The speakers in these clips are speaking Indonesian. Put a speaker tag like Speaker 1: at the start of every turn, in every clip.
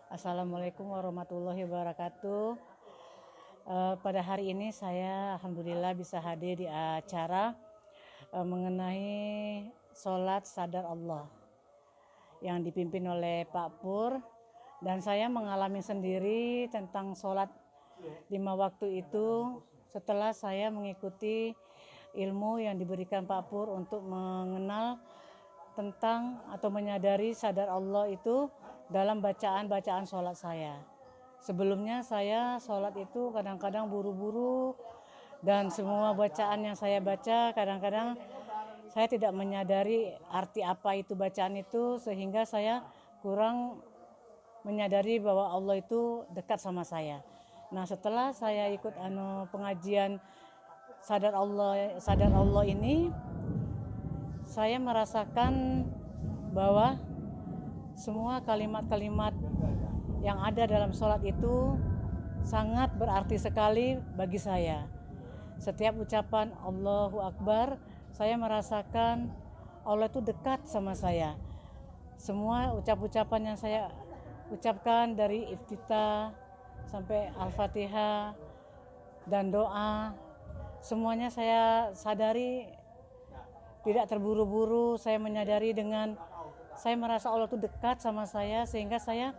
Speaker 1: Assalamualaikum warahmatullahi wabarakatuh. Pada hari ini saya alhamdulillah bisa hadir di acara mengenai sholat sadar Allah yang dipimpin oleh Pak Pur, dan saya mengalami sendiri tentang sholat 5 waktu itu setelah saya mengikuti ilmu yang diberikan Pak Pur untuk mengenal tentang atau menyadari sadar Allah itu dalam bacaan-bacaan sholat saya. Sebelumnya saya sholat itu kadang-kadang buru-buru, dan semua bacaan yang saya baca kadang-kadang saya tidak menyadari arti apa itu bacaan itu, sehingga saya kurang menyadari bahwa Allah itu dekat sama saya. Nah, setelah saya ikut pengajian sadar Allah ini, saya merasakan bahwa semua kalimat-kalimat yang ada dalam sholat itu sangat berarti sekali bagi saya. Setiap ucapan Allahu Akbar, saya merasakan Allah itu dekat sama saya. Semua ucapan yang saya ucapkan dari iftitah sampai Al-Fatihah dan doa, semuanya saya sadari tidak terburu-buru. Saya menyadari dengan saya merasa Allah itu dekat sama saya, sehingga saya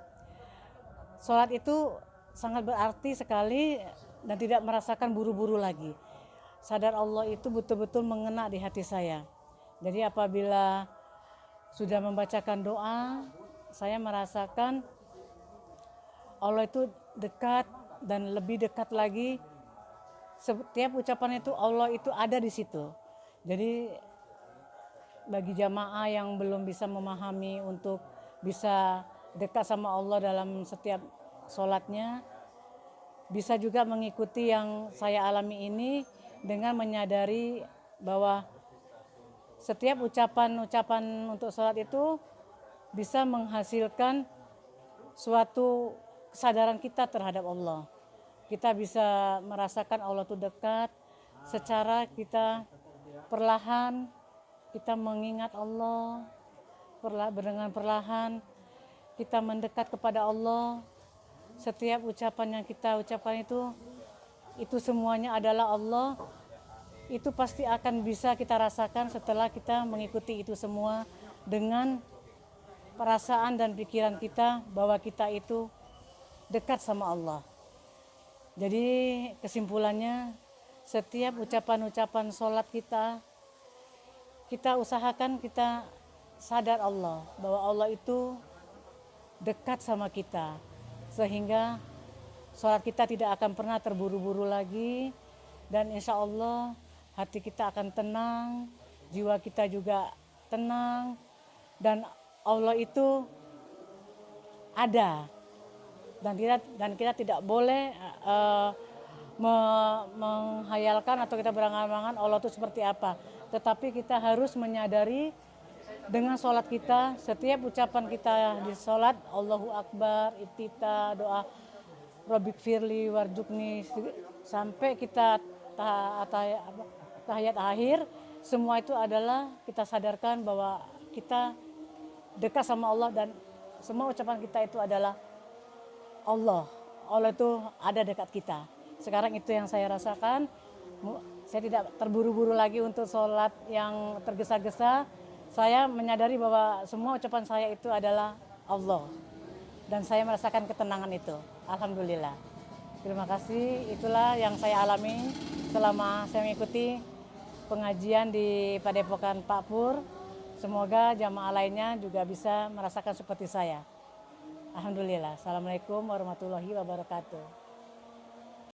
Speaker 1: sholat itu sangat berarti sekali dan tidak merasakan buru-buru lagi. Sadar Allah itu betul-betul mengena di hati saya. Jadi apabila sudah membacakan doa, saya merasakan Allah itu dekat dan lebih dekat lagi. Setiap ucapan itu Allah itu ada di situ. Jadi bagi jamaah yang belum bisa memahami untuk bisa dekat sama Allah dalam setiap sholatnya, bisa juga mengikuti yang saya alami ini dengan menyadari bahwa setiap ucapan-ucapan untuk sholat itu bisa menghasilkan suatu kesadaran kita terhadap Allah. Kita bisa merasakan Allah itu dekat secara kita perlahan, kita mengingat Allah, dengan perlahan kita mendekat kepada Allah. Setiap ucapan yang kita ucapkan itu semuanya adalah Allah. Itu pasti akan bisa kita rasakan setelah kita mengikuti itu semua dengan perasaan dan pikiran kita bahwa kita itu dekat sama Allah. Jadi kesimpulannya, setiap ucapan-ucapan sholat kita usahakan kita sadar Allah, bahwa Allah itu dekat sama kita, sehingga sholat kita tidak akan pernah terburu-buru lagi, dan insya Allah hati kita akan tenang, jiwa kita juga tenang, dan Allah itu ada, dan kita tidak boleh menghayalkan atau kita berangan-angan Allah itu seperti apa. Tetapi kita harus menyadari dengan sholat kita, setiap ucapan kita di sholat, Allahu Akbar, iftitah, doa Rabbik firli warjukni, sampai kita tahiyat akhir, semua itu adalah kita sadarkan bahwa kita dekat sama Allah, dan semua ucapan kita itu adalah Allah itu ada dekat kita. Sekarang itu yang saya rasakan. Saya tidak terburu-buru lagi untuk sholat yang tergesa-gesa. Saya menyadari bahwa semua ucapan saya itu adalah Allah, dan saya merasakan ketenangan itu. Alhamdulillah. Terima kasih. Itulah yang saya alami selama saya mengikuti pengajian di Padepokan Pak Pur. Semoga jamaah lainnya juga bisa merasakan seperti saya. Alhamdulillah. Assalamualaikum warahmatullahi wabarakatuh.